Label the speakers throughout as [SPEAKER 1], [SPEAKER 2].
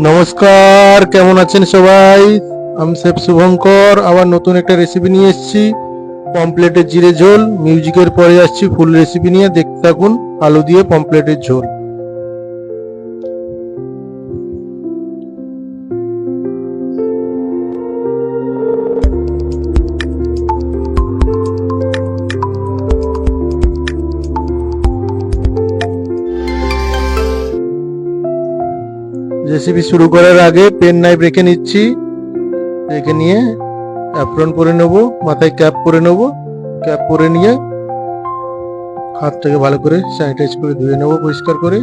[SPEAKER 1] নমস্কার, কেমন আছেন সবাই? আমি শেফ শুভঙ্কর আবার নতুন একটা রেসিপি নিয়ে এসেছি। পমপ্লেটের জিরে ঝোল। মিউজিকের পরে আসছি ফুল রেসিপি নিয়ে, দেখতে থাকুন। আলু দিয়ে পমপ্লেটের ঝোল। রেসিপি শুরু করার আগে পেন নাইফ রেখে নিচ্ছি। রেখে নিয়ে অ্যাপ্রন পরে নেব, মাথায় ক্যাপ পরে নেব। ক্যাপ পরে নিয়ে হাতটাকে ভালো করে স্যানিটাইজ করে ধুয়ে নেব, পরিষ্কার করে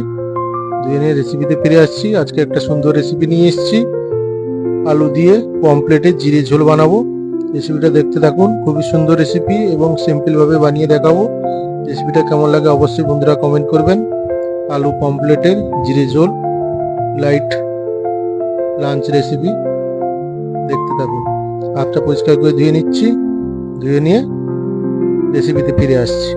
[SPEAKER 1] ধুয়ে নিয়ে রেসিপিতে ফিরে আসছি। আজকে একটা সুন্দর রেসিপি নিয়ে এসেছি, আলু দিয়ে পমপ্লেটের জিরে ঝোল বানাবো। রেসিপিটা দেখতে থাকুন, খুবই সুন্দর রেসিপি এবং সিম্পল ভাবে বানিয়ে দেখাবো। রেসিপিটা কেমন লাগে অবশ্যই বন্ধুরা কমেন্ট করবেন। আলু পমপ্লেটের জিরে ঝোল, লাইট লাঞ্চ রেসিপি, দেখতে থাকুন। হাতটা পরিষ্কার করে ধুয়ে নিচ্ছি, ধুয়ে নিয়ে রেসিপিতে ফিরে আসছি।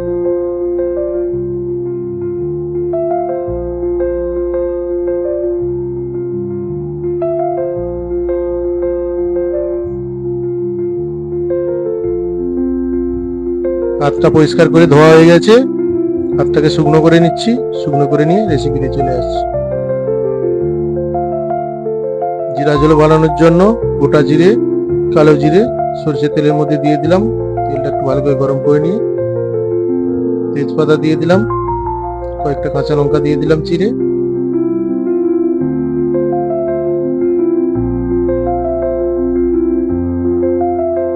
[SPEAKER 1] হাতটা পরিষ্কার করে ধোয়া হয়ে গেছে, হাতটাকে শুকনো করে নিচ্ছি। শুকনো করে নিয়ে রেসিপিতে চলে আসছি। জিরা ঝোল বানানোর জন্য গোটা জিরে, কালো জিরে সরষের তেলের মধ্যে দিয়ে দিলাম। তেলটা একটু ভালো করে গরম করে নিয়ে তেজপাতা দিয়ে দিলাম, কয়েকটা কাঁচা লঙ্কা দিয়ে দিলাম চিড়ে।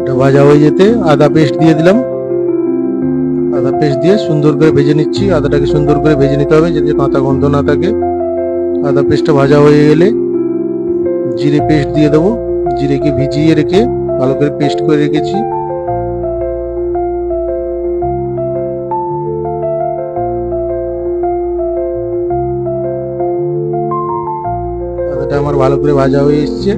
[SPEAKER 1] এটা ভাজা হয়ে যেতে আদা পেস্ট দিয়ে দিলাম। আদা পেস্ট দিয়ে সুন্দর করে ভেজে নিচ্ছি। আদাটাকে সুন্দর করে ভেজে নিতে হবে যাতে কাঁচা গন্ধ না থাকে। আদা পেস্টটা ভাজা হয়ে গেলে জিরে পেস্ট দিয়ে দেবো। জিরেকে ভিজিয়ে রেখে ভালো করে পেস্ট করে রেখেছি। আদাটা আমার ভালো করে ভাজা হয়ে এসছে।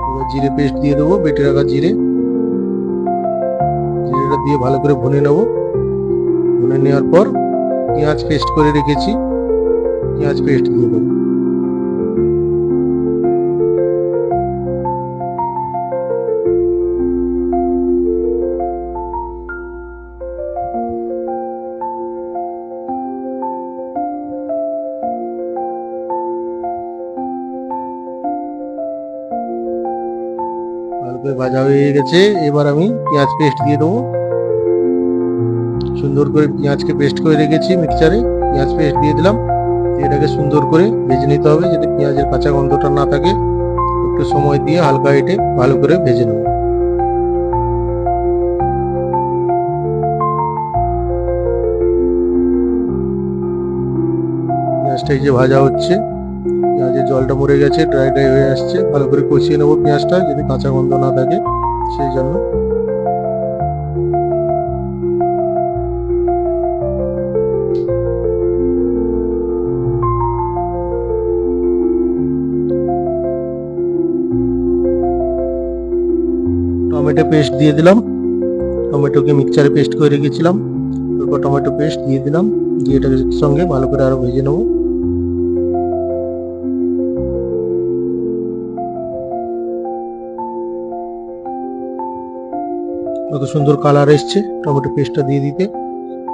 [SPEAKER 1] এবার জিরে পেস্ট দিয়ে দেবো, বেটে রাখা জিরে। জিরেটা দিয়ে ভালো করে ভুনে নেব। ভুনে নেওয়ার পর পেঁয়াজ পেস্ট করে রেখেছি, পেঁয়াজ পেস্ট দিয়ে দেবো। ভালো করে ভাজা হয়ে গেছে, এবার আমি পেঁয়াজ পেস্ট দিয়ে দেবো। সুন্দর করে পেঁয়াজকে পেস্ট করে রেখেছি মিক্সচারে, পেঁয়াজ পেস্ট দিয়ে দিলাম। এটাকে সুন্দর করে ভেজে নিতে হবে যাতে পেঁয়াজের কাঁচা গন্ধটা না থাকে। একটু সময় দিয়ে হালকা হিটে ভালো করে ভেজে নেব। পেঁয়াজটা এই যে ভাজা হচ্ছে, পেঁয়াজের জলটা মরে গেছে, ড্রাই ড্রাই হয়ে আসছে। ভালো করে কষিয়ে নেবো পেঁয়াজটা যাতে কাঁচা গন্ধ না থাকে, সেই জন্য। টমেটো পেস্ট দিয়ে দিলাম। টমেটোকে মিক্সচারে পেস্ট করে রেখেছিলাম, অল্প টমেটো পেস্ট দিয়ে দিলাম। দিয়ে এটাকে সঙ্গে ভালো করে আরো ভেজে নেবো। কত সুন্দর কালার এসছে টমেটো পেস্টটা দিয়ে দিতে।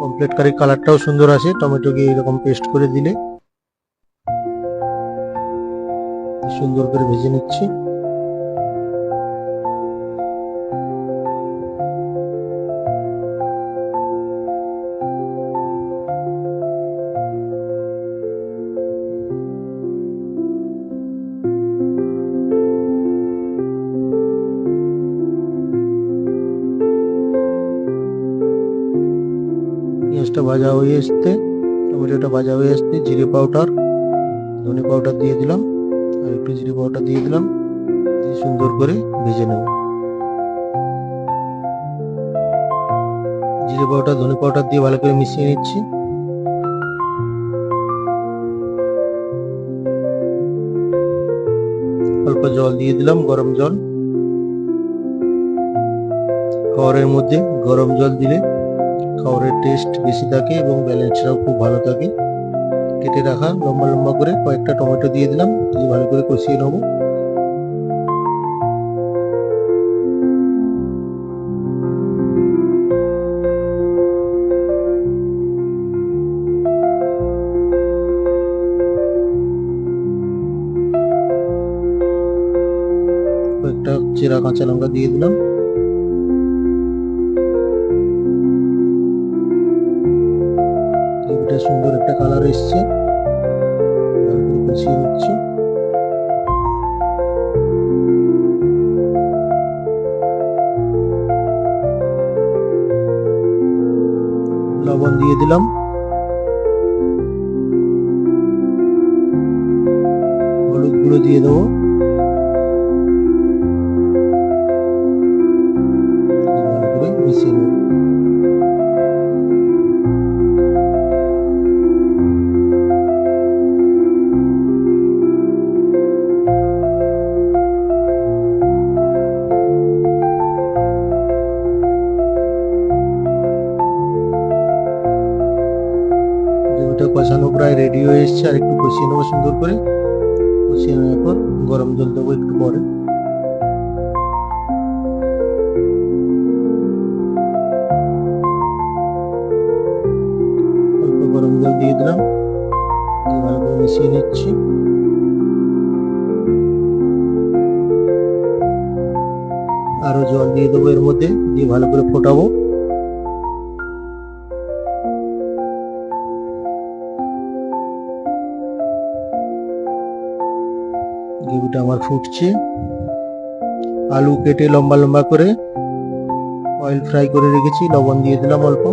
[SPEAKER 1] কমপ্লিট কালারটাও সুন্দর আসে টমেটোকে এরকম পেস্ট করে দিলে। সুন্দর করে ভেজে নিচ্ছি। পেঁয়াজটা ভাজা হয়ে আসতে, টমেটোটা ভাজা হয়ে আসতে জিরে পাউডার, ধনে পাউডার দিয়ে দিলাম, আর একটু জিরে পাউডার দিয়ে দিলাম। দিয়ে সুন্দর করে ভেজে নেব। জিরে পাউডার ধনে পাউডার দিয়ে ভালো করে মিশিয়ে নিচ্ছি। অল্প জল দিয়ে দিলাম, গরম জল। খাবারের মধ্যে গরম জল দিলে খাবারের টেস্ট বেশি থাকে এবং ব্যালেন্সটাও খুব ভালো থাকে। কেটে রাখা লম্বা লম্বা করে কয়েকটা টমেটো দিয়ে দিলাম, দিয়ে ভালো করে কষিয়ে নেবো। কয়েকটা চেরা কাঁচা লঙ্কা দিয়ে দিলাম। এটা সুন্দর একটা কালার এসছে, কষিয়ে নিচ্ছি। লবণ দিয়ে দিলাম, হলুদ গুঁড়ো দিয়ে দেবো, ভালো করে মিশিয়ে নেব। গ্রেভিটা কষানো প্রায় রেডি হয়ে এসছে, আর একটু কষিয়ে নেবো সুন্দর করে। কষিয়ে নেওয়ার পর গরম জল দেবো একটু পরে। অল্প গরম জল দিয়ে দিলাম, দিয়ে ভালো করে মিশিয়ে নিচ্ছি। আরো জল দিয়ে দেবো এর মধ্যে, দিয়ে ভালো করে ফোটাবো। গ্রেভিটা আমার ফুটছে। আলু কেটে লম্বা লম্বা করে অয়েল ফ্রাই করে রেখেছি, লবণ দিয়ে দিলাম অল্প।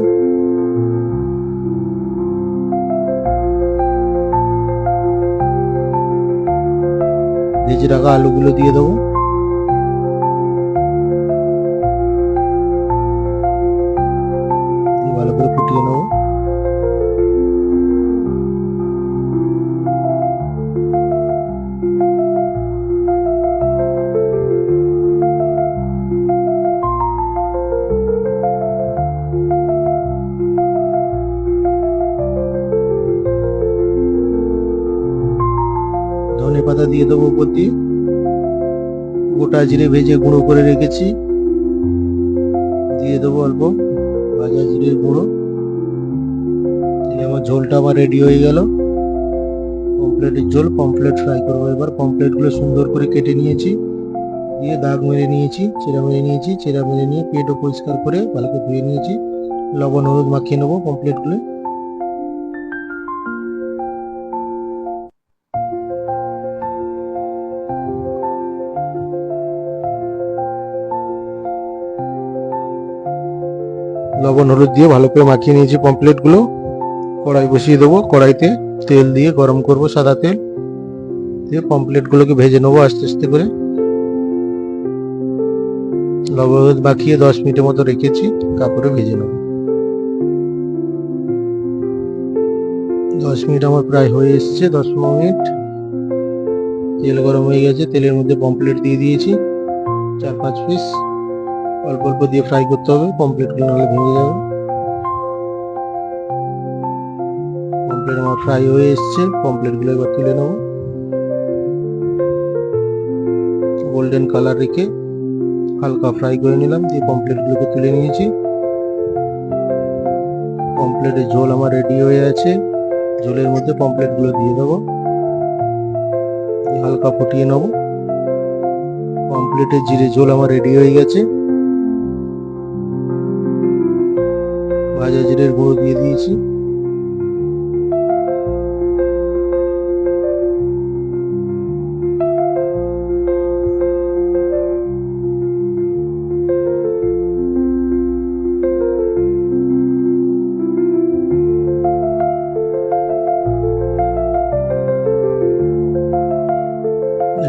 [SPEAKER 1] ভেজে রাখা আলুগুলো দিয়ে দেবো। ভালো করে ফুটিয়ে নেবো। ধনে পাতা দিয়ে দেবো উপর দিয়ে। গোটা জিরে ভেজে গুঁড়ো করে রেখেছি, দিয়ে দেবো অল্প ভাজা জিরের গুঁড়ো। আমার ঝোলটা আমার রেডি হয়ে গেল। পমফ্লেটের ঝোল, পমফ্লেট ফ্রাই করবো এবার। পমফ্লেটগুলো সুন্দর করে কেটে নিয়েছি, দিয়ে দাগ মেরে নিয়েছি, চেরা মেরে নিয়েছি। চেরা মেরে নিয়ে পেটও পরিষ্কার করে ভালো করে ধুয়ে নিয়েছি। লবণ হলুদ মাখিয়ে নেবো পমফ্লেটগুলো। লবণ হলুদ দিয়ে ভালো করে মাখিয়ে নিয়েছি পমফ্লেটগুলো। কড়াই বসিয়ে দেবো, কড়াইতে তেল দিয়ে গরম করব, সাদা তেল দিয়ে পমফ্লেটগুলোকে ভেজে নেবো আস্তে আস্তে করে। লবণ হলুদ মাখিয়ে 10 মিনিটের মতো রেখেছি, কাপড়ে ভেজে নেব। 10 মিনিট আমার প্রায় হয়ে এসছে, 10-15 মিনিট। তেল গরম হয়ে গেছে, তেলের মধ্যে পমফ্লেট দিয়ে দিয়েছি 4-5 পিস। অল্প অল্প দিয়ে ফ্রাই করতে হবে, পমফ্লেটগুলো নাহলে ভেঙে যাবে। পমফ্লেট আমার ফ্রাই হয়ে এসছে, পমফ্লেটগুলো এবার তুলে নেব। গোল্ডেন কালার রেখে হালকা ফ্রাই করে নিলাম, দিয়ে পমফ্লেটগুলোকে তুলে নিয়েছি। পমফ্লেটের ঝোল আমার রেডি হয়ে আছে। ঝোলের মধ্যে পমফ্লেটগুলো দিয়ে দেবো, হালকা ফুটিয়ে নেব। পমফ্লেটের জিরে ঝোল আমার রেডি হয়ে গেছে। ভাজা জিরের গুঁড়ো দিয়ে দিয়েছি।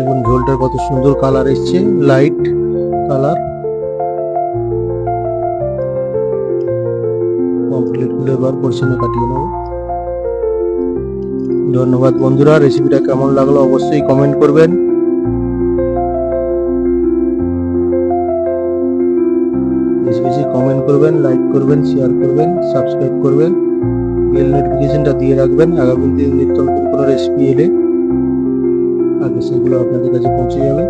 [SPEAKER 1] এবং ঝোলটার কত সুন্দর কালার এসছে, লাইট কালার। পমফ্লেটগুলো এবার পরিচ্ছন্ন কাটিয়ে নেব। ধন্যবাদ বন্ধুরা, রেসিপিটা কেমন লাগলো অবশ্যই কমেন্ট করবেন। বেশি বেশি কমেন্ট করবেন, লাইক করবেন, শেয়ার করবেন, সাবস্ক্রাইব করবেন। বেল নোটিফিকেশনটা দিয়ে রাখবেন, আগামী দিন নিত্য নতুন কোনো রেসিপি এলে আগে সেগুলো আপনাদের কাছে পৌঁছে যাবে।